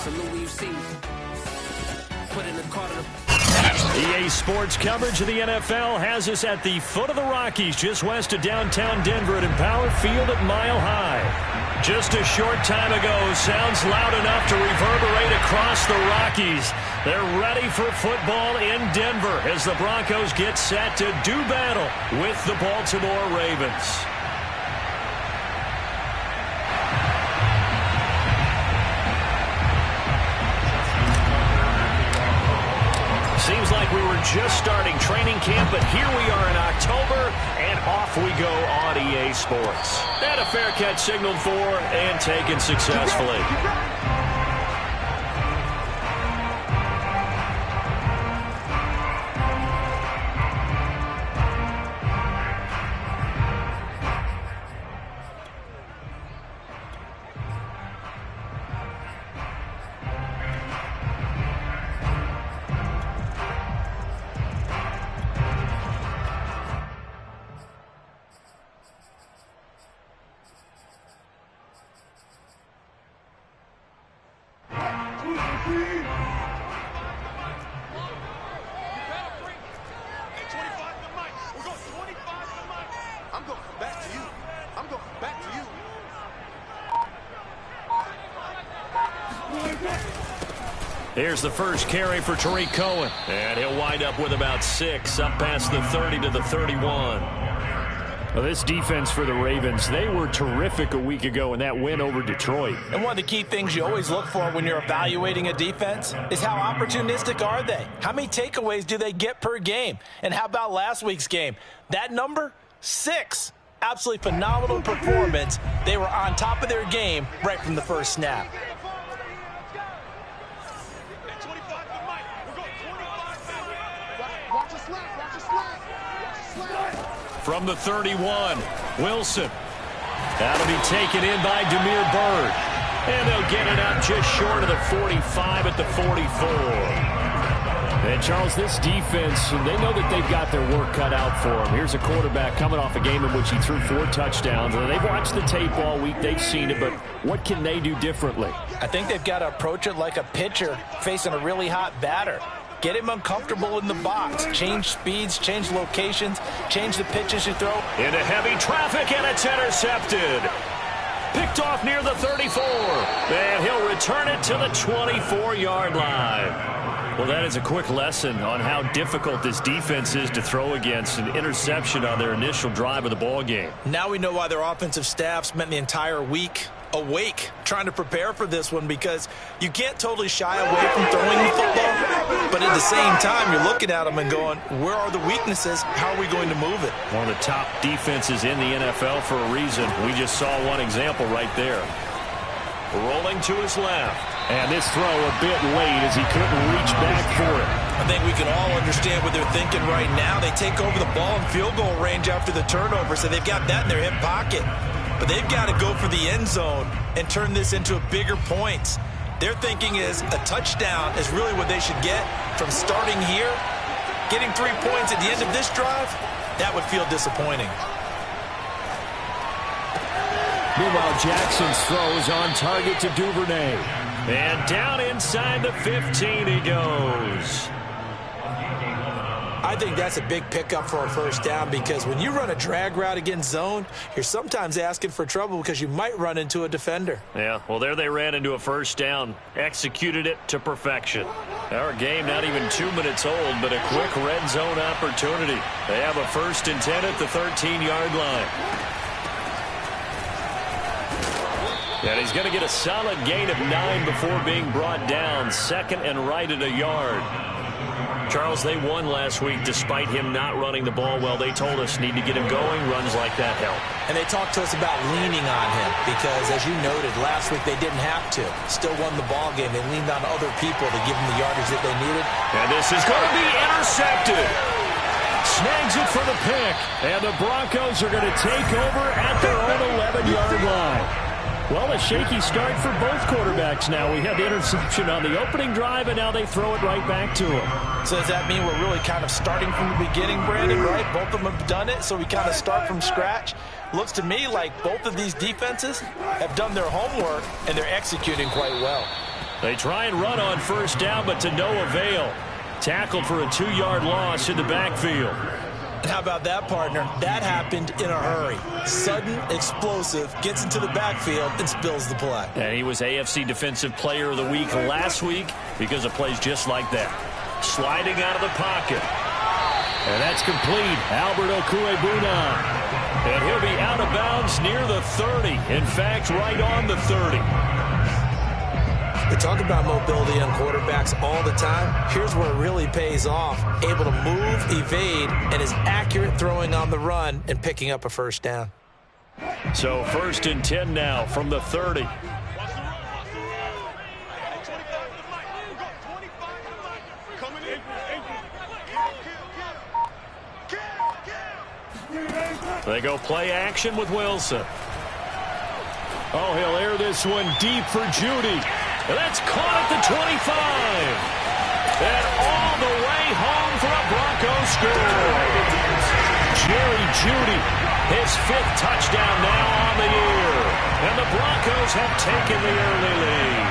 Salute what you see. Put in the card of the... EA Sports coverage of the NFL has us at the foot of the Rockies, just west of downtown Denver at Empower Field at Mile High. Just a short time ago, sounds loud enough to reverberate across the Rockies. They're ready for football in Denver as the Broncos get set to do battle with the Baltimore Ravens. Seems like we were just starting training camp, but here we are in October, and off we go on EA Sports. And a fair catch signaled for and taken successfully. Here's the first carry for Tariq Cohen. And he'll wind up with about 6, up past the 30 to the 31. Well, this defense for the Ravens, they were terrific a week ago in that win over Detroit. And one of the key things you always look for when you're evaluating a defense is how opportunistic are they? How many takeaways do they get per game? And how about last week's game? That number, 6. Absolutely phenomenal performance. They were on top of their game right from the first snap. From the 31, Wilson. That'll be taken in by Damiere Byrd. And they'll get it out just short of the 45 at the 44. And, Charles, this defense, they know that they've got their work cut out for them. Here's a quarterback coming off a game in which he threw 4 touchdowns. And they've watched the tape all week. They've seen it, but what can they do differently? I think they've got to approach it like a pitcher facing a really hot batter. Get him uncomfortable in the box. Change speeds, change locations, change the pitches you throw. Into heavy traffic, and it's intercepted. Picked off near the 34. And he'll return it to the 24-yard line. Well, that is a quick lesson on how difficult this defense is to throw against. An interception on their initial drive of the ball game. Now we know why their offensive staff spent the entire week awake trying to prepare for this one, because you can't totally shy away from throwing the football, but at the same time you're looking at them and going, where are the weaknesses? How are we going to move it? One of the top defenses in the NFL for a reason. We just saw one example right there. Rolling to his left. And this throw a bit late as he couldn't reach back for it. I think we can all understand what they're thinking right now. They take over the ball in field goal range after the turnover, so they've got that in their hip pocket. But they've got to go for the end zone and turn this into bigger points. Their thinking is a touchdown is really what they should get from starting here. Getting 3 points at the end of this drive, that would feel disappointing. Meanwhile, Jackson's throw is on target to Duvernay. And down inside the 15 he goes. I think that's a big pickup for a first down, because when you run a drag route against zone, you're sometimes asking for trouble because you might run into a defender. Yeah, well, there they ran into a first down, executed it to perfection. Our game not even 2 minutes old, but a quick red zone opportunity. They have a 1st and 10 at the 13-yard line. And he's going to get a solid gain of 9 before being brought down. 2nd and right at a yard. Charles, they won last week despite him not running the ball well. They told us need to get him going. Runs like that help. And they talked to us about leaning on him because, as you noted, last week they didn't have to. Still won the ball game. They leaned on other people to give them the yardage that they needed. And this is going to be intercepted. Snags it for the pick. And the Broncos are going to take over at their own 11-yard line. Well, a shaky start for both quarterbacks now. We had the interception on the opening drive, and now they throw it right back to him. So does that mean we're really kind of starting from the beginning, Brandon, right? Both of them have done it, so we kind of start from scratch. Looks to me like both of these defenses have done their homework, and they're executing quite well. They try and run on first down, but to no avail. Tackled for a 2-yard loss in the backfield. And how about that, partner? That happened in a hurry. Sudden, explosive, gets into the backfield and spills the play. And he was AFC Defensive Player of the Week last week because of plays just like that. Sliding out of the pocket. And that's complete. Albert Okwuegbunam. And he'll be out of bounds near the 30. In fact, right on the 30. We talk about mobility on quarterbacks all the time. Here's where it really pays off. Able to move, evade, and is accurate throwing on the run and picking up a first down. So 1st and 10 now from the 30. They go play action with Wilson. Oh, he'll air this one deep for Jeudy. And that's caught at the 25. And all the way home for a Broncos score. Jerry Jeudy, his 5th touchdown now on the year. And the Broncos have taken the early lead.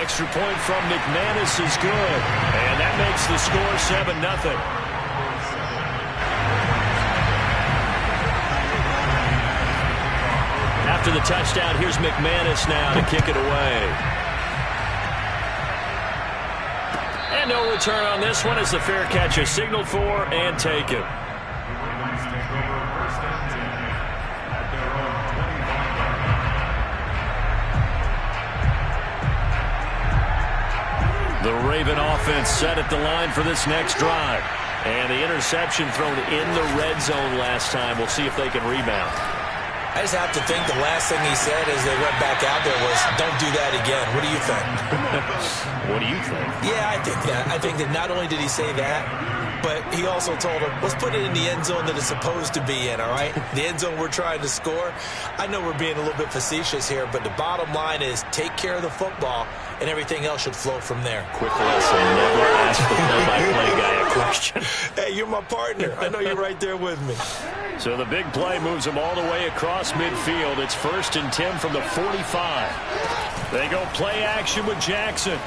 Extra point from McManus is good. And that makes the score 7-0. After the touchdown, here's McManus now to kick it away. And no return on this one as the fair catch is signaled for and taken. The Raven offense set at the line for this next drive. And the interception thrown in the red zone last time. We'll see if they can rebound. I just have to think the last thing he said as they went back out there was, don't do that again. What do you think? What do you think? Yeah, I think that. I think that not only did he say that, but he also told him, let's put it in the end zone that it's supposed to be in, all right? The end zone we're trying to score. I know we're being a little bit facetious here, but the bottom line is take care of the football, and everything else should flow from there. Quick lesson, never ask the play-by-play guy a question. Hey, you're my partner. I know you're right there with me. So the big play moves them all the way across midfield. It's 1st and 10 from the 45. They go play action with Jackson.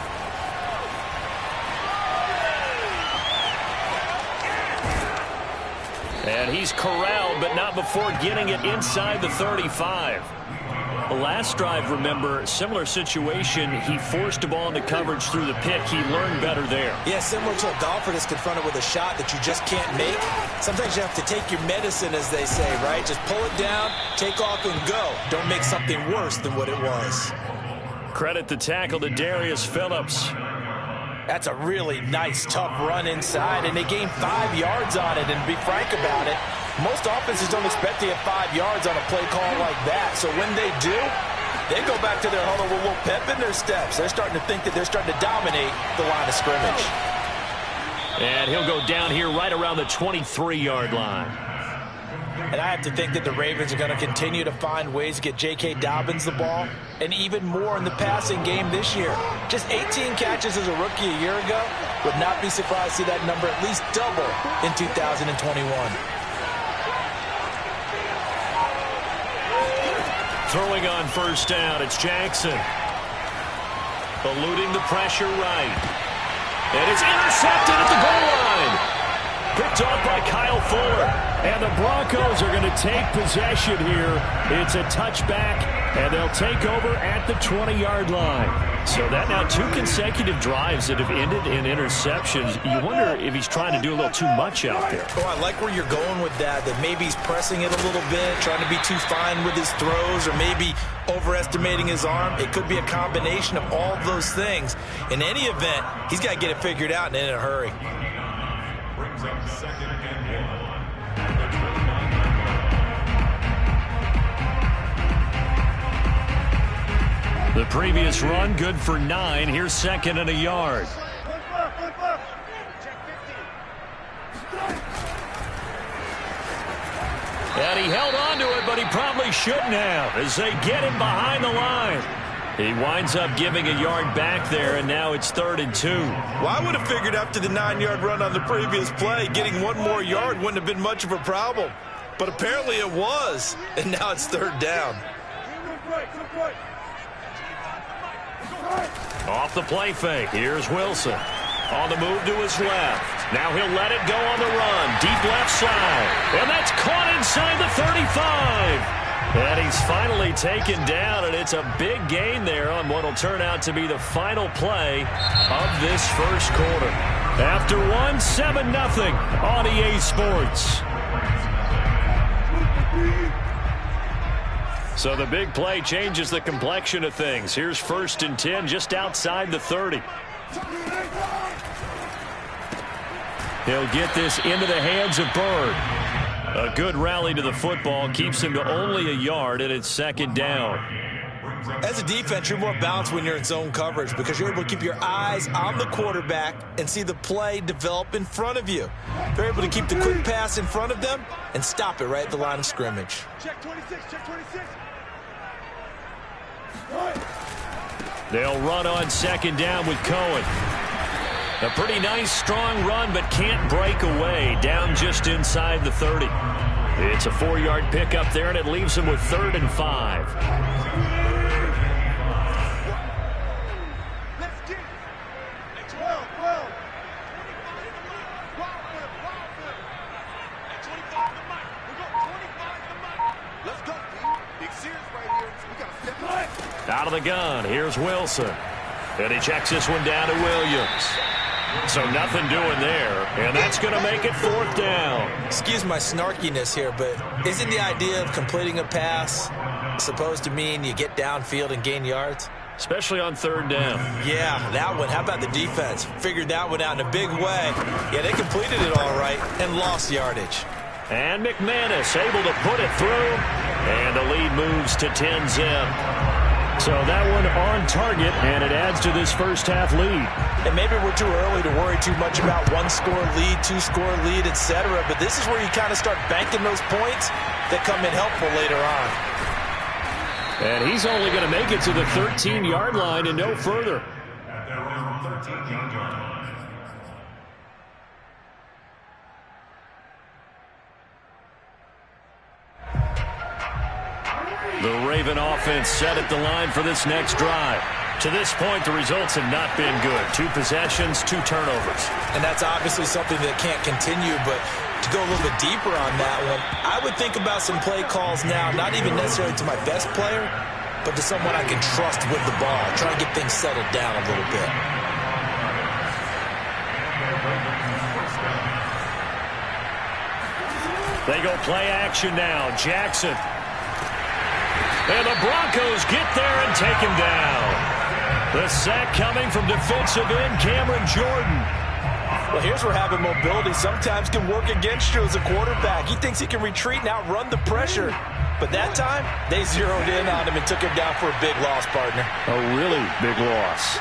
And he's corralled, but not before getting it inside the 35. The last drive, remember, similar situation. He forced a ball into coverage through the pick. He learned better there. Yeah, similar to a golfer that's confronted with a shot that you just can't make. Sometimes you have to take your medicine, as they say, right? Just pull it down, take off, and go. Don't make something worse than what it was. Credit the tackle to Darius Phillips. That's a really nice, tough run inside, and they gained 5 yards on it. And to be frank about it, most offenses don't expect to get 5 yards on a play call like that. So when they do, they go back to their huddle with a little pep in their steps. They're starting to think that they're starting to dominate the line of scrimmage. And he'll go down here right around the 23-yard line. And I have to think that the Ravens are going to continue to find ways to get J.K. Dobbins the ball, and even more in the passing game this year. Just 18 catches as a rookie a year ago. Would not be surprised to see that number at least double in 2021. Throwing on first down, it's Jackson. Eluding the pressure right. And it's intercepted at the goal line. Picked off by Kyle Fuller. And the Broncos are going to take possession here. It's a touchback, and they'll take over at the 20-yard line. So that now 2 consecutive drives that have ended in interceptions. You wonder if he's trying to do a little too much out there. Oh, I like where you're going with that maybe he's pressing it a little bit, trying to be too fine with his throws, or maybe overestimating his arm. It could be a combination of all of those things. In any event, he's got to get it figured out and in a hurry. Brings up 2nd and 1. The previous run, good for 9. Here's 2nd and a yard. And he held on to it, but he probably shouldn't have as they get him behind the line. He winds up giving a yard back there, and now it's 3rd and 2. Well, I would have figured after the 9-yard run on the previous play, getting 1 more yard wouldn't have been much of a problem. But apparently it was, and now it's 3rd down. Off the play fake. Here's Wilson. On the move to his left. Now he'll let it go on the run. Deep left side. And that's caught inside the 35. And he's finally taken down, and it's a big gain there on what will turn out to be the final play of this first quarter. After one, 7-0 on EA Sports. So the big play changes the complexion of things. Here's 1st and 10 just outside the 30. He'll get this into the hands of Byrd. A good rally to the football keeps him to only a yard, and it's 2nd down. As a defense, you're more balanced when you're in zone coverage because you're able to keep your eyes on the quarterback and see the play develop in front of you. They're able to keep the quick pass in front of them and stop it right at the line of scrimmage. Check 26, check 26. They'll run on 2nd down with Cohen. A pretty nice, strong run, but can't break away. Down just inside the 30. It's a 4-yard pickup there, and it leaves him with 3rd and 5. Let's get it. 12. 25 the mic. We go 25 the mic. Let's go, D. Big Sears right here. We got to step up. Out of the gun, here's Wilson. And he checks this one down to Williams. So nothing doing there, and that's going to make it 4th down. Excuse my snarkiness here, but isn't the idea of completing a pass supposed to mean you get downfield and gain yards? Especially on 3rd down. Yeah, that one. How about the defense? Figured that one out in a big way. Yeah, they completed it all right and lost yardage. And McManus able to put it through, and the lead moves to 10-zip. So that one on target, and it adds to this first-half lead. And maybe we're too early to worry too much about 1-score lead, 2-score lead, etc. But this is where you kind of start banking those points that come in helpful later on. And he's only going to make it to the 13-yard line and no further. At their own 13-yard line. The Raven offense set at the line for this next drive. To this point, the results have not been good. 2 possessions, 2 turnovers. And that's obviously something that can't continue, but to go a little bit deeper on that one, I would think about some play calls now, not even necessarily to my best player, but to someone I can trust with the ball. Try and get things settled down a little bit. They go play action now. Jackson. And the Broncos get there and take him down. The sack coming from defensive end Cameron Jordan. Well, here's where having mobility sometimes can work against you as a quarterback. He thinks he can retreat and outrun the pressure. But that time, they zeroed in on him and took him down for a big loss, partner. A really big loss.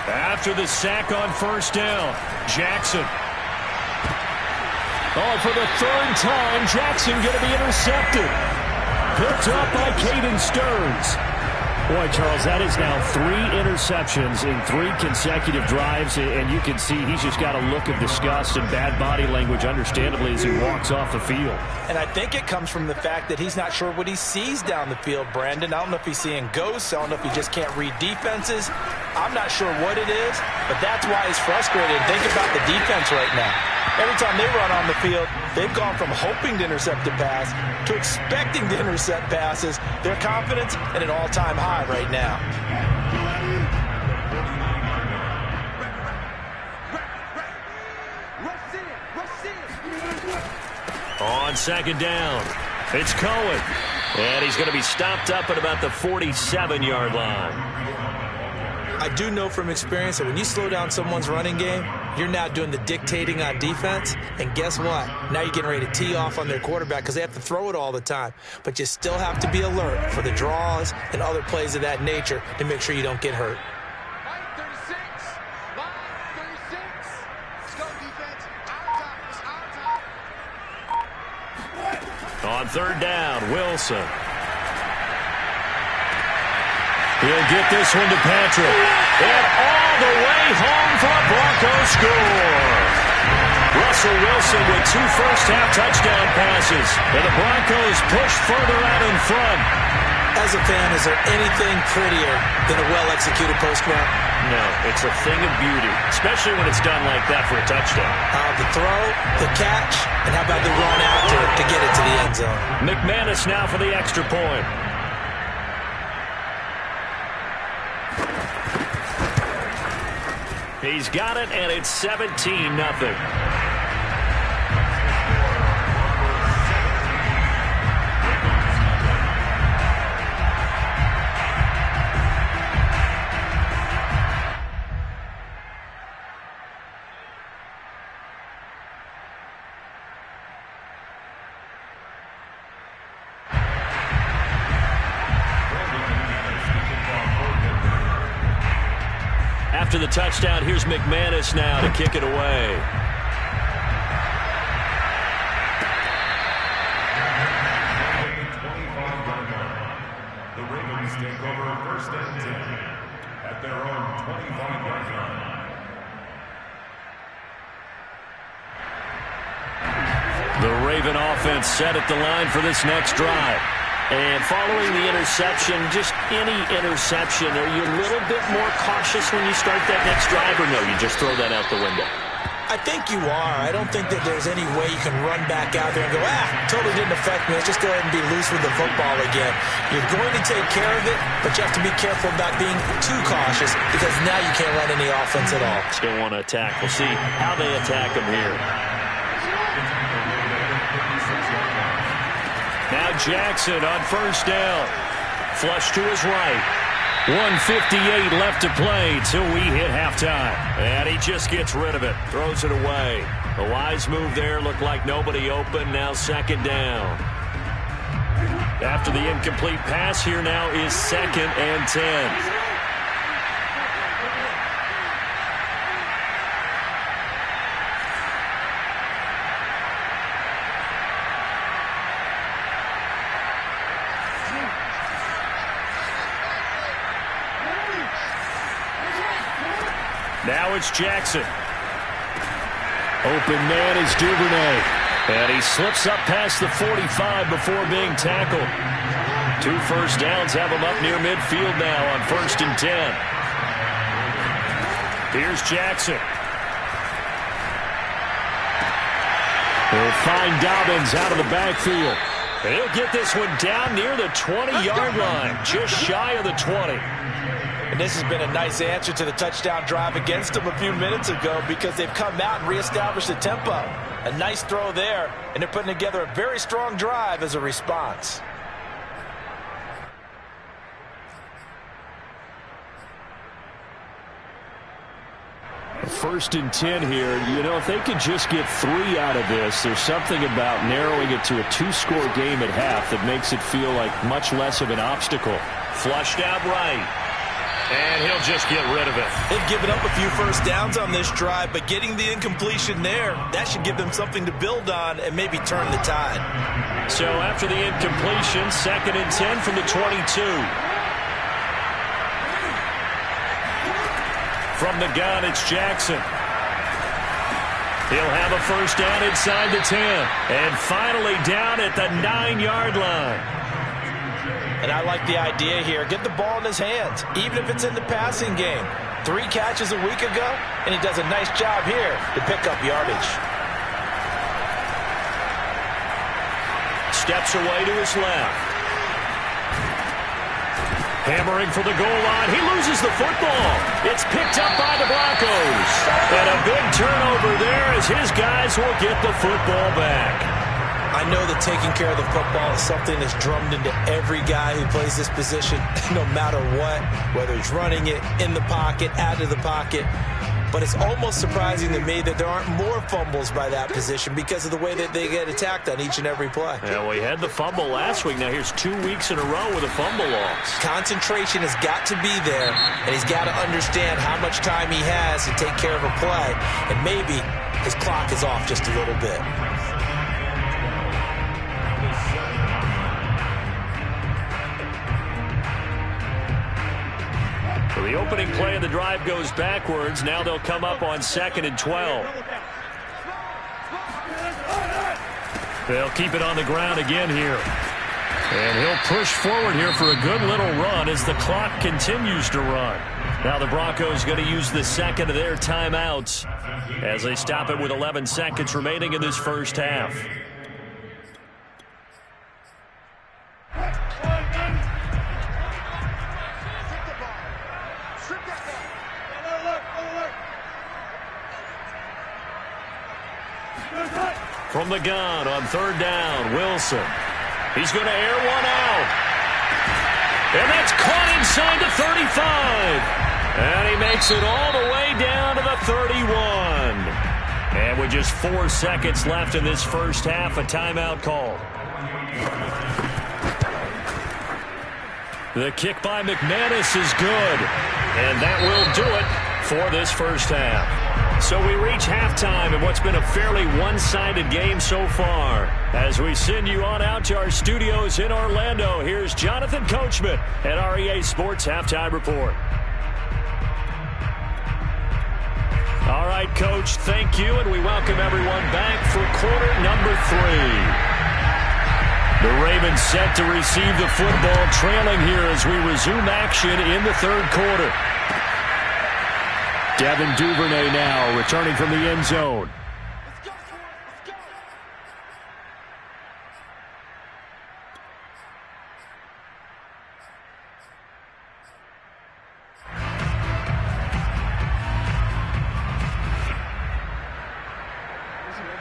After the sack on 1st down, Jackson. Oh, for the 3rd time, Jackson going to be intercepted. Picked up by Caden Stearns. Boy, Charles, that is now 3 interceptions in 3 consecutive drives, and you can see he's just got a look of disgust and bad body language, understandably, as he walks off the field. And I think it comes from the fact that he's not sure what he sees down the field, Brandon. I don't know if he's seeing ghosts. I don't know if he just can't read defenses. I'm not sure what it is, but that's why he's frustrated. Think about the defense right now. Every time they run on the field, they've gone from hoping to intercept a pass to expecting to intercept passes. Their confidence at an all-time high right now. On 2nd down, it's Cohen. And he's going to be stopped up at about the 47-yard line. I do know from experience that when you slow down someone's running game, you're now doing the dictating on defense. And guess what? Now you're getting ready to tee off on their quarterback because they have to throw it all the time. But you still have to be alert for the draws and other plays of that nature to make sure you don't get hurt. Line 36. Line 36. Let's go, defense. Our time. It's our time. On 3rd down, Wilson. He'll get this one to Patrick. And all the way home for a Broncos score. Russell Wilson with 2 first-half touchdown passes. loses, and the Broncos push further out in front. As a fan, is there anything prettier than a well-executed post route? No, it's a thing of beauty, especially when it's done like that for a touchdown. The throw, the catch, and how about the run after to get it to the end zone? McManus now for the extra point. He's got it, and it's 17-0. After the touchdown, here's McManus now to kick it away. The Ravens take over 1st and 10 at their own 25-yard line. The Raven offense set at the line for this next drive. And following the interception, just any interception, are you a little bit more cautious when you start that next drive, or no, you just throw that out the window? I think you are. I don't think that there's any way you can run back out there and go, totally didn't affect me. Let's just go ahead and be loose with the football again. You're going to take care of it, but you have to be careful about being too cautious because now you can't run any offense at all. Still want to attack. We'll see how they attack them here. Now Jackson on 1st down. Flush to his right. 1:58 left to play till we hit halftime. And he just gets rid of it. Throws it away. A wise move there. Looked like nobody open. Now 2nd down. After the incomplete pass, here now is 2nd and 10. Now it's Jackson. Open man is Duvernay. And he slips up past the 45 before being tackled. 2 first downs have him up near midfield now on 1st and 10. Here's Jackson. He'll find Dobbins out of the backfield. And he'll get this one down near the 20-yard line, just shy of the 20. And this has been a nice answer to the touchdown drive against them a few minutes ago because they've come out and reestablished the tempo. A nice throw there, and they're putting together a very strong drive as a response. First and 10 here. You know, if they could just get 3 out of this, there's something about narrowing it to a 2-score game at half that makes it feel like much less of an obstacle. Flushed out right. And he'll just get rid of it. They've given up a few first downs on this drive, but getting the incompletion there, that should give them something to build on and maybe turn the tide. So after the incompletion, 2nd and 10 from the 22. From the gun, it's Jackson. He'll have a first down inside the 10. And finally down at the 9-yard line. And I like the idea here. Get the ball in his hands, even if it's in the passing game. 3 catches a week ago, and he does a nice job here to pick up yardage. Steps away to his left. Hammering for the goal line. He loses the football. It's picked up by the Broncos. And a big turnover there as his guys will get the football back. I know that taking care of the football is something that's drummed into every guy who plays this position, no matter what, whether he's running it, in the pocket, out of the pocket. But it's almost surprising to me that there aren't more fumbles by that position because of the way that they get attacked on each and every play. Yeah, we had the fumble last week. Now here's 2 weeks in a row with a fumble loss. Concentration has got to be there, and he's got to understand how much time he has to take care of a play, and maybe his clock is off just a little bit. So the opening play of the drive goes backwards. Now they'll come up on 2nd and 12. They'll keep it on the ground again here. And he'll push forward here for a good little run as the clock continues to run. Now the Broncos going to use the second of their timeouts as they stop it with 11 seconds remaining in this first half. From the gun on third down, Wilson. He's going to air one out. And that's caught inside the 35. And he makes it all the way down to the 31. And with just 4 seconds left in this first half, a timeout call. The kick by McManus is good. And that will do it for this first half. So we reach halftime in what's been a fairly one-sided game so far. As we send you on out to our studios in Orlando, here's Jonathan Coachman at REA Sports Halftime Report. All right, Coach, thank you, and we welcome everyone back for quarter number 3. The Ravens set to receive the football, trailing here as we resume action in the third quarter. Devin Duvernay now returning from the end zone.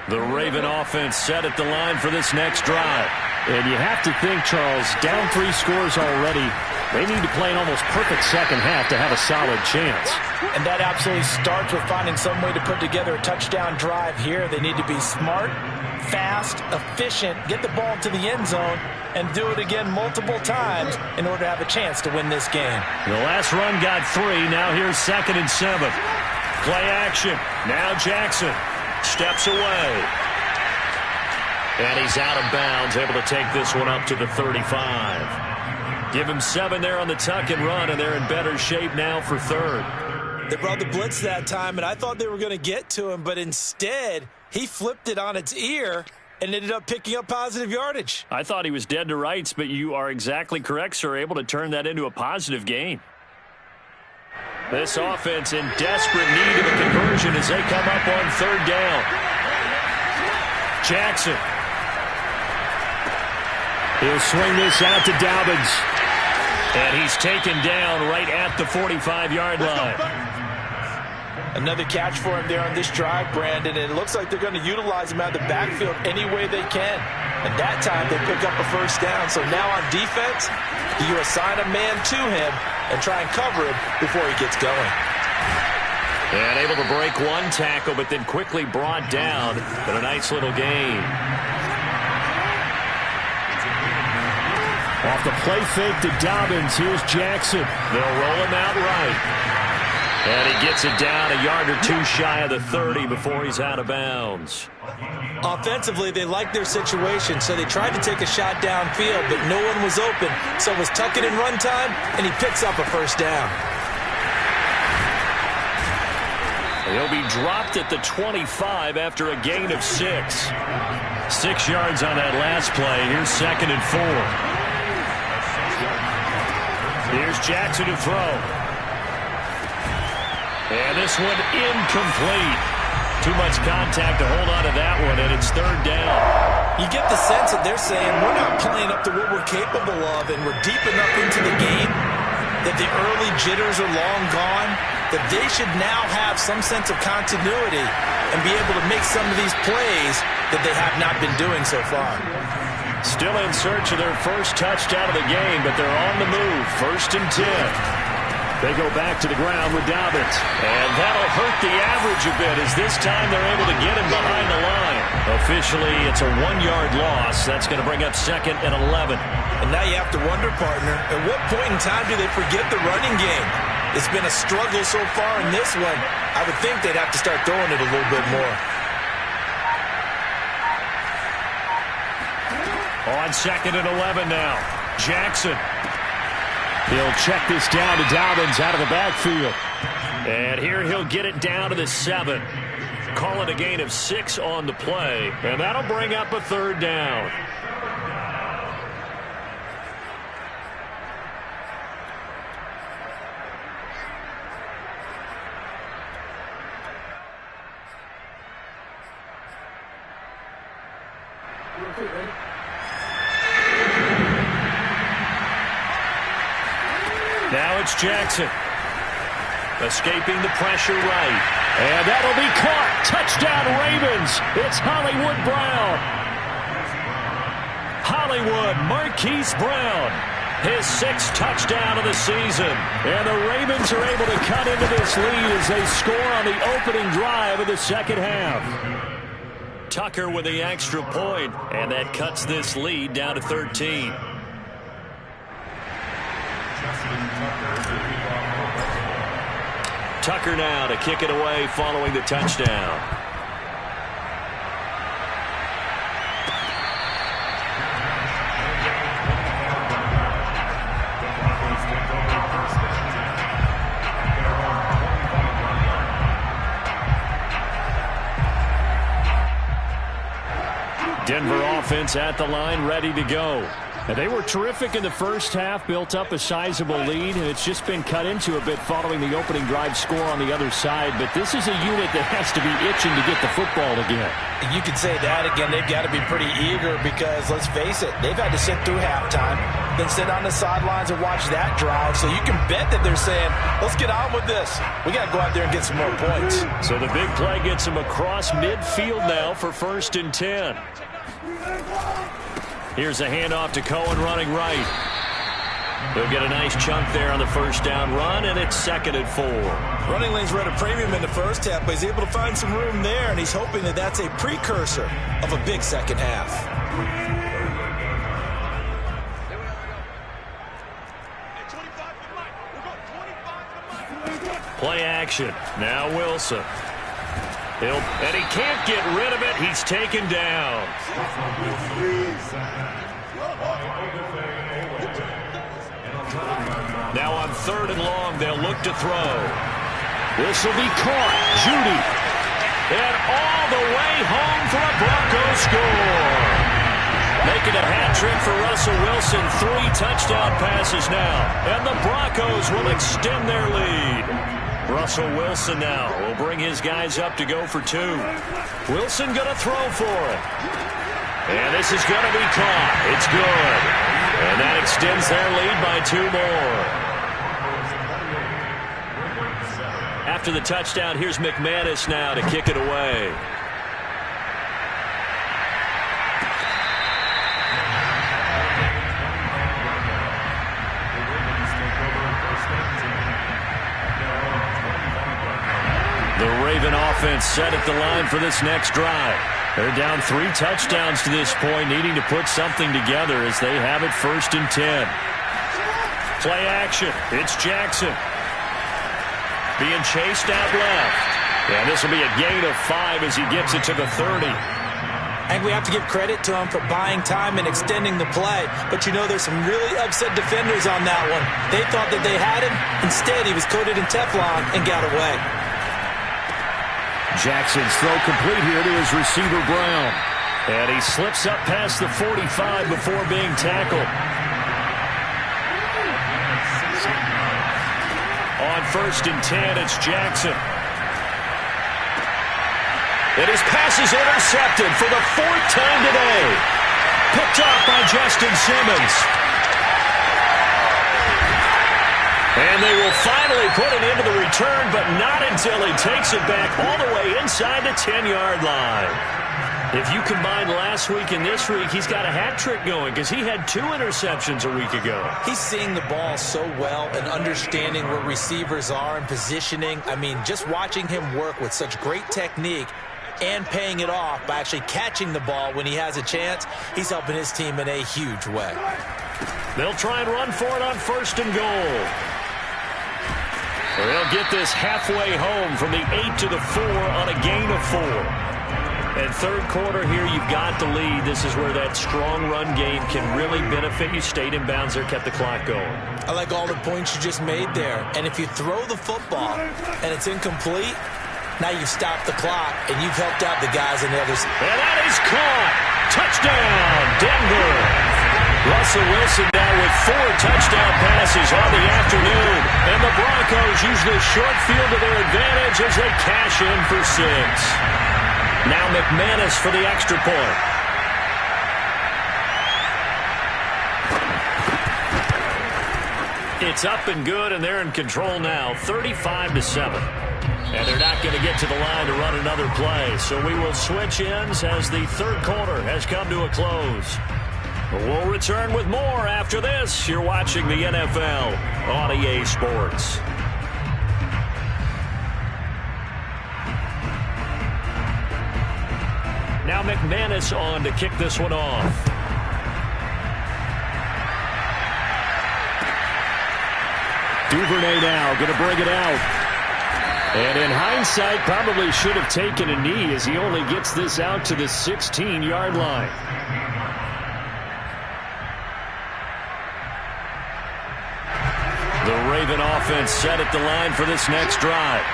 The Raven offense set at the line for this next drive. And you have to think, Charles, down 3 scores already. They need to play an almost perfect second half to have a solid chance. And that absolutely starts with finding some way to put together a touchdown drive here. They need to be smart, fast, efficient, get the ball to the end zone, and do it again multiple times in order to have a chance to win this game. The last run got 3. Now here's 2nd and 7. Play action. Now Jackson steps away. And he's out of bounds, able to take this one up to the 35. Give him 7 there on the tuck and run, and they're in better shape now for third. They brought the blitz that time, and I thought they were going to get to him, but instead he flipped it on its ear and ended up picking up positive yardage. I thought he was dead to rights, but you are exactly correct, sir, able to turn that into a positive gain. This offense in desperate need of a conversion as they come up on third down. Jackson. He'll swing this out to Dobbins. And he's taken down right at the 45-yard line. Another catch for him there on this drive, Brandon, and it looks like they're going to utilize him out of the backfield any way they can. And that time they pick up a first down. So now on defense, you assign a man to him and try and cover him before he gets going. And able to break one tackle, but then quickly brought down. But a nice little gain. Off the play fake to Dobbins, here's Jackson. They'll roll him out right. And he gets it down a yard or 2 shy of the 30 before he's out of bounds. Offensively, they liked their situation, so they tried to take a shot downfield, but no one was open. So it was tuck it in run time, and he picks up a first down. He'll be dropped at the 25 after a gain of 6. 6 yards on that last play. Here's 2nd and 4. Here's Jackson to throw. And this one incomplete. Too much contact to hold on to that one, and it's third down. You get the sense that they're saying we're not playing up to what we're capable of, and we're deep enough into the game that the early jitters are long gone, that they should now have some sense of continuity and be able to make some of these plays that they have not been doing so far. Still in search of their first touchdown of the game, but they're on the move. 1st and 10. They go back to the ground with Dobbins. And that'll hurt the average a bit as this time they're able to get him behind the line. Officially, it's a 1-yard loss. That's going to bring up 2nd and 11. And now you have to wonder, partner, at what point in time do they forget the running game? It's been a struggle so far in this one. I would think they'd have to start throwing it a little bit more. On 2nd and 11 now. Jackson. He'll check this down to Dobbins out of the backfield. And here he'll get it down to the 7. call it a gain of 6 on the play, and that'll bring up a 3rd down. Now it's Jackson. Escaping the pressure right. And that'll be caught. Touchdown Ravens. It's Hollywood Brown. Hollywood Marquise Brown. His 6th touchdown of the season. And the Ravens are able to cut into this lead as they score on the opening drive of the second half. Tucker with the extra point, and that cuts this lead down to 13. Tucker now to kick it away following the touchdown. Denver offense at the line, ready to go. And they were terrific in the first half, built up a sizable lead, and it's just been cut into a bit following the opening drive score on the other side. But this is a unit that has to be itching to get the football again. You could say that again. They've got to be pretty eager because, let's face it, they've had to sit through halftime, then sit on the sidelines and watch that drive. So you can bet that they're saying, let's get on with this. We got to go out there and get some more points. So the big play gets them across midfield now for 1st and 10. Here's a handoff to Cohen running right. He'll get a nice chunk there on the 1st down run, and it's 2nd and 4. Running lanes were at a premium in the first half, but he's able to find some room there, and he's hoping that that's a precursor of a big second half. Play action. Now Wilson. And he can't get rid of it. He's taken down. Now on 3rd and long, they'll look to throw. This will be caught. Judy. And all the way home for a Broncos score. Making a hat trick for Russell Wilson. 3 touchdown passes now. And the Broncos will extend their lead. Russell Wilson now will bring his guys up to go for 2. Wilson going to throw for it. And this is going to be caught. It's good. And that extends their lead by 2 more. After the touchdown, here's McManus now to kick it away. The Raven offense set at the line for this next drive. They're down 3 touchdowns to this point, needing to put something together as they have it 1st and 10. Play action. It's Jackson. Being chased out left. And this will be a gain of 5 as he gets it to the 30. And we have to give credit to him for buying time and extending the play. But, you know, there's some really upset defenders on that one. They thought that they had him. Instead, he was coated in Teflon and got away. Jackson's throw complete here to his receiver, Brown. And he slips up past the 45 before being tackled. On 1st and 10, it's Jackson. And his pass is intercepted for the 4th time today. Picked up by Justin Simmons. And they will finally put it into the return, but not until he takes it back all the way inside the 10-yard line. If you combine last week and this week, he's got a hat trick going because he had 2 interceptions a week ago. He's seeing the ball so well and understanding where receivers are and positioning. I mean, just watching him work with such great technique and paying it off by actually catching the ball when he has a chance, he's helping his team in a huge way. They'll try and run for it on 1st and goal. They'll get this halfway home from the 8 to the 4 on a gain of 4. And 3rd quarter here, you've got the lead. This is where that strong run game can really benefit you. Stayed in bounds there, kept the clock going. I like all the points you just made there. And if you throw the football and it's incomplete, Now you've stopped the clock, and you've helped out the guys on the others. And that is caught. Touchdown, Denver. Russell Wilson now with 4 touchdown passes on the afternoon. And the Broncos use the short field to their advantage as they cash in for 6. Now McManus for the extra point. It's up and good, and they're in control now, 35-7. And they're not going to get to the line to run another play. So we will switch ends as the third quarter has come to a close. We'll return with more after this. You're watching the NFL on EA Sports. Now McManus on to kick this one off. Duvernay now going to bring it out. And in hindsight, probably should have taken a knee as he only gets this out to the 16-yard line. The Raven offense set at the line for this next drive.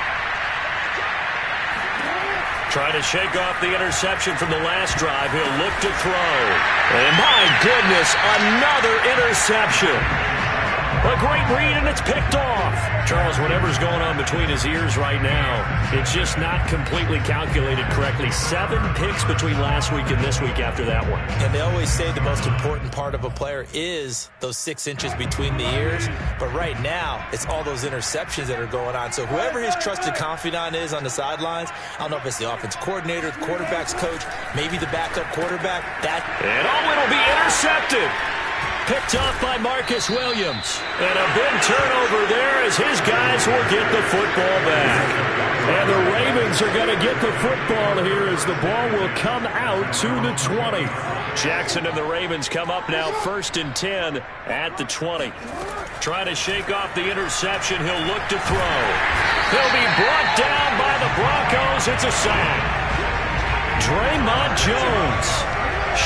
Trying to shake off the interception from the last drive. He'll look to throw. And my goodness, another interception. A great read, and it's picked off. Charles, whatever's going on between his ears right now, it's just not completely calculated correctly. 7 picks between last week and this week after that one. And they always say the most important part of a player is those 6 inches between the ears. But right now, it's all those interceptions that are going on. So whoever his trusted confidant is on the sidelines, I don't know if it's the offense coordinator, the quarterback's coach, maybe the backup quarterback. And it'll be intercepted. Picked off by Marcus Williams. And a big turnover there as his guys will get the football back. And the Ravens are going to get the football here as the ball will come out to the 20. Jackson and the Ravens come up now 1st and 10 at the 20. Trying to shake off the interception. He'll look to throw. He'll be brought down by the Broncos. It's a sack. Draymond Jones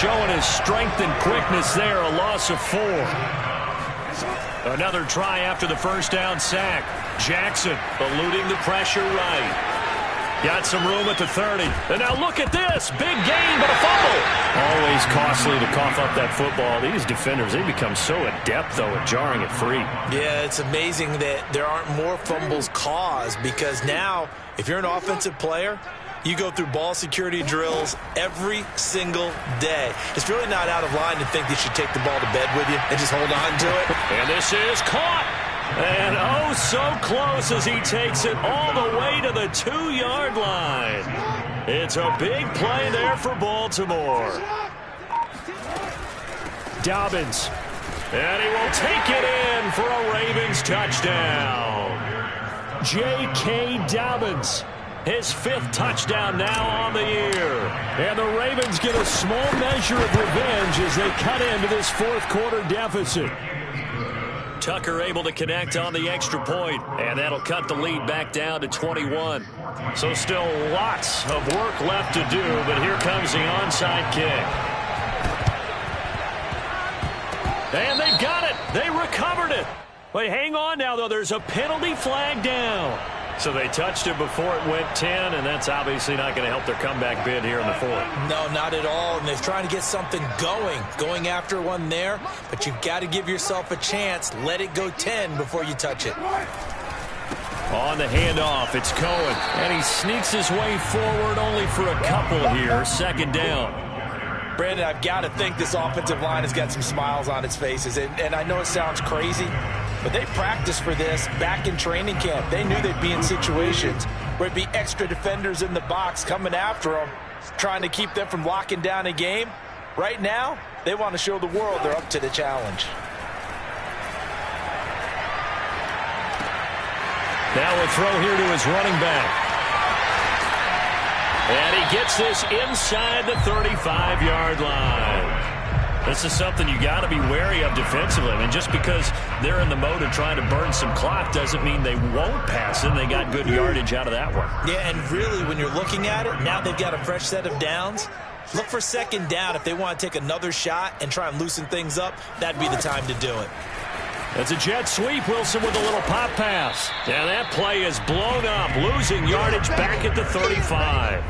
showing his strength and quickness there, a loss of 4. Another try after the first down sack. Jackson eluding the pressure right. Got some room at the 30. And now look at this. Big gain, but a fumble. Always costly to cough up that football. These defenders, they become so adept, though, at jarring it free. Yeah, it's amazing that there aren't more fumbles caused because now, if you're an offensive player, you go through ball security drills every single day. It's really not out of line to think you should take the ball to bed with you and just hold on to it. And this is caught. And oh, so close as he takes it all the way to the 2-yard line. It's a big play there for Baltimore. Dobbins. And he will take it in for a Ravens touchdown. J.K. Dobbins. His 5th touchdown now on the year. And the Ravens get a small measure of revenge as they cut into this 4th quarter deficit. Tucker able to connect on the extra point, and that'll cut the lead back down to 21. So still lots of work left to do, but here comes the onside kick. And they've got it. They recovered it. But hang on now, though. There's a penalty flag down. So they touched it before it went 10, and that's obviously not going to help their comeback bid here in the 4th. No, not at all. And they're trying to get something going after one there. But you've got to give yourself a chance. Let it go 10 before you touch it. On the handoff, it's Cohen. And he sneaks his way forward only for a couple here. 2nd down. Brandon, I've got to think this offensive line has got some smiles on its faces. And I know it sounds crazy, but they practiced for this back in training camp. They knew they'd be in situations where it'd be extra defenders in the box coming after them, trying to keep them from locking down a game. Right now, they want to show the world they're up to the challenge. Now a throw here to his running back. And he gets this inside the 35-yard line. This is something you got to be wary of defensively. I mean, just because they're in the mode of trying to burn some clock doesn't mean they won't pass it. They got good yardage out of that one. Yeah, and really, when you're looking at it, now they've got a fresh set of downs. Look for 2nd down. If they want to take another shot and try and loosen things up, that'd be the time to do it. It's a jet sweep. Wilson with a little pop pass. And that play is blown up, losing yardage back at the 35.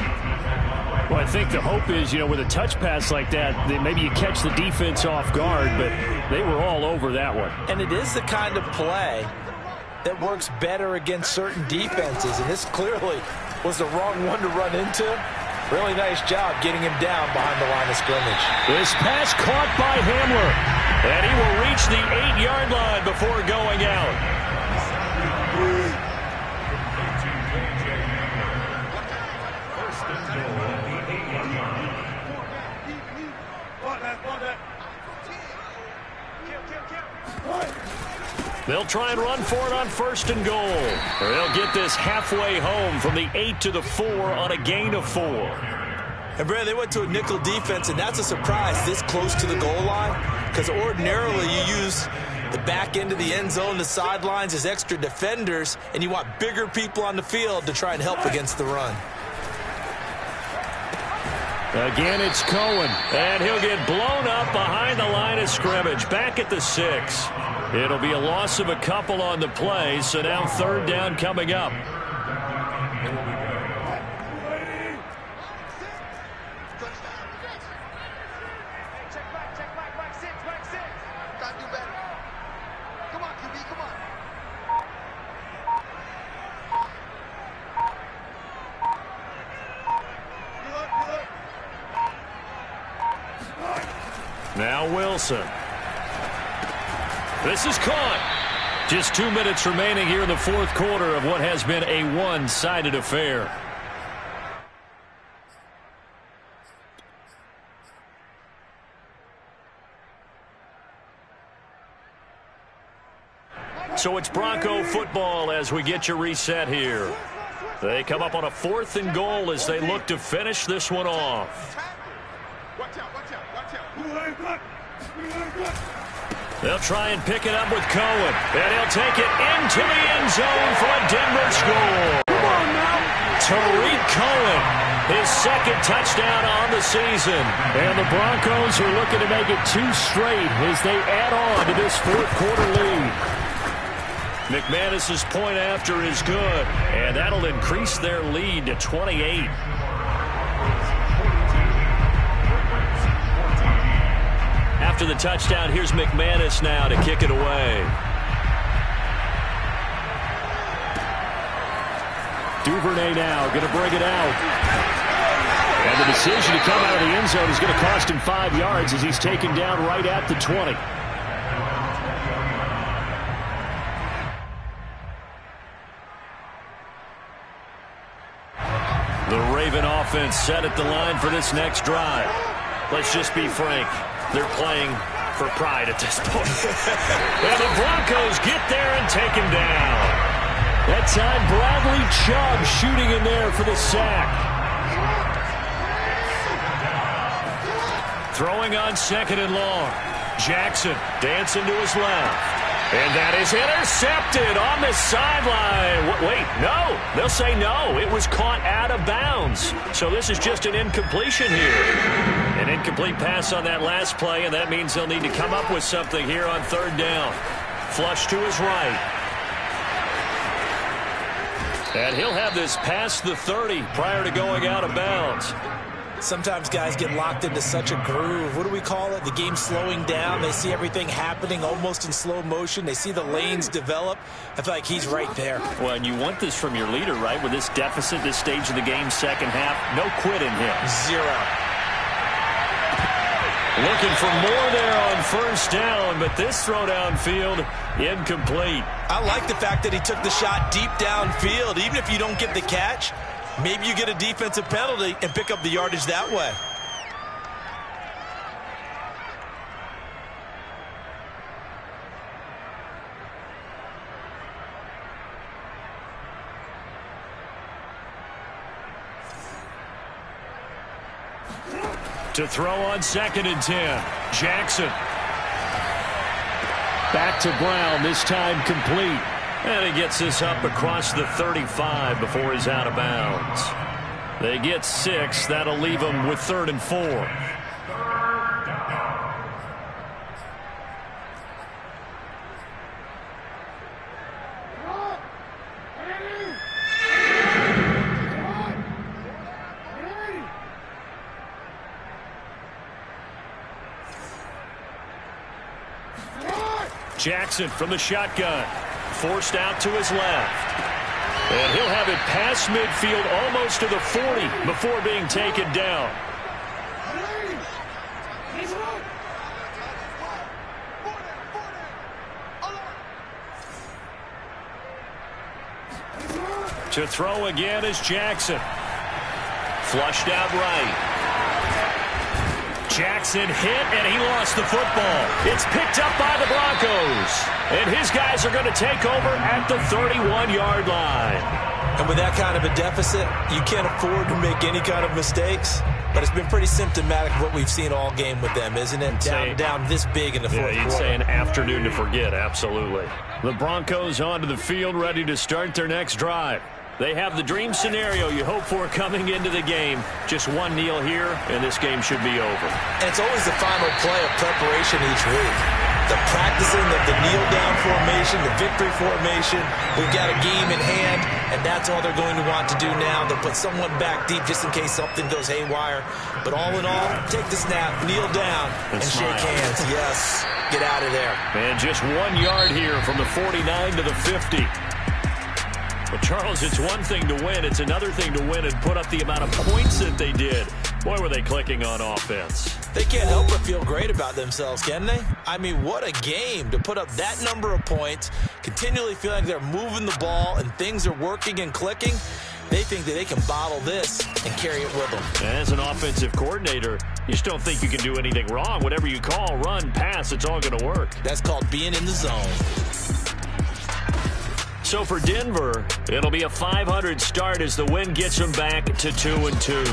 Well, I think the hope is, with a touch pass like that, maybe you catch the defense off guard, but they were all over that one. And it is the kind of play that works better against certain defenses, and this clearly was the wrong one to run into. Really nice job getting him down behind the line of scrimmage. This pass caught by Hamler, and he will reach the 8-yard line before going out. They'll try and run for it on 1st and goal. Or they'll get this halfway home from the 8 to the 4 on a gain of 4. And, Brad, they went to a nickel defense, and that's a surprise this close to the goal line, because ordinarily you use the back end of the end zone, the sidelines as extra defenders, and you want bigger people on the field to try and help against the run. Again, it's Cohen, and he'll get blown up behind the line of scrimmage, back at the 6. It'll be a loss of a couple on the play, so now 3rd down coming up. Now Wilson. This is caught. Just 2 minutes remaining here in the 4th quarter of what has been a one-sided affair. So it's Bronco football as we get you reset here. They come up on a 4th and goal as they look to finish this one off. They'll try and pick it up with Cohen, and he'll take it into the end zone for a Denver score. Come on now. Tariq Cohen, his 2nd touchdown on the season. And the Broncos are looking to make it 2 straight as they add on to this 4th quarter lead. McManus's point after is good, and that'll increase their lead to 28. After the touchdown, here's McManus now to kick it away. Duvernay now going to bring it out. And the decision to come out of the end zone is going to cost him 5 yards as he's taken down right at the 20. The Raven offense set at the line for this next drive. Let's just be frank. They're playing for pride at this point. And the Broncos get there and take him down. That time, Bradley Chubb shooting in there for the sack. Throwing on 2nd and long. Jackson dancing to his left. And that is intercepted on the sideline. Wait, no. They'll say no. It was caught out of bounds. So this is just an incompletion here. An incomplete pass on that last play, and that means they'll need to come up with something here on 3rd down. Flush to his right. And he'll have this past the 30 prior to going out of bounds. Sometimes guys get locked into such a groove. What do we call it? The game slowing down. They see everything happening almost in slow motion. They see the lanes develop. I feel like he's right there. Well, and you want this from your leader, right? With this deficit, this stage of the game, 2nd half, no quit in him. 0. Looking for more there on 1st down, but this throw downfield, incomplete. I like the fact that he took the shot deep downfield. Even if you don't get the catch, maybe you get a defensive penalty and pick up the yardage that way. To throw on 2nd and 10. Jackson. Back to Brown, this time complete. And he gets this up across the 35 before he's out of bounds. They get 6. That'll leave them with 3rd and 4. Jackson from the shotgun. Forced out to his left. And he'll have it past midfield almost to the 40 before being taken down. To throw again is Jackson. Flushed out right. Jackson hit, and he lost the football. It's picked up by the Broncos. And his guys are going to take over at the 31-yard line. And with that kind of a deficit, you can't afford to make any kind of mistakes. But it's been pretty symptomatic of what we've seen all game with them, isn't it? Down this big in the fourth quarter. You'd say an afternoon to forget, absolutely. The Broncos onto the field, ready to start their next drive. They have the dream scenario you hope for coming into the game. Just one kneel here, and this game should be over. And it's always the final play of preparation each week. The practicing of the kneel-down formation, the victory formation. We've got a game in hand, and that's all they're going to want to do now. They'll put someone back deep just in case something goes haywire. But all in all, take the snap, kneel down, and shake hands. Yes, get out of there. And just 1 yard here from the 49 to the 50. Well, Charles, it's one thing to win. It's another thing to win and put up the amount of points that they did. Boy, were they clicking on offense. They can't help but feel great about themselves, can they? I mean, what a game to put up that number of points, continually feel like they're moving the ball and things are working and clicking. They think that they can bottle this and carry it with them. As an offensive coordinator, you just don't think you can do anything wrong. Whatever you call, run, pass, it's all going to work. That's called being in the zone. So for Denver, it'll be a .500 start as the win gets them back to 2-2.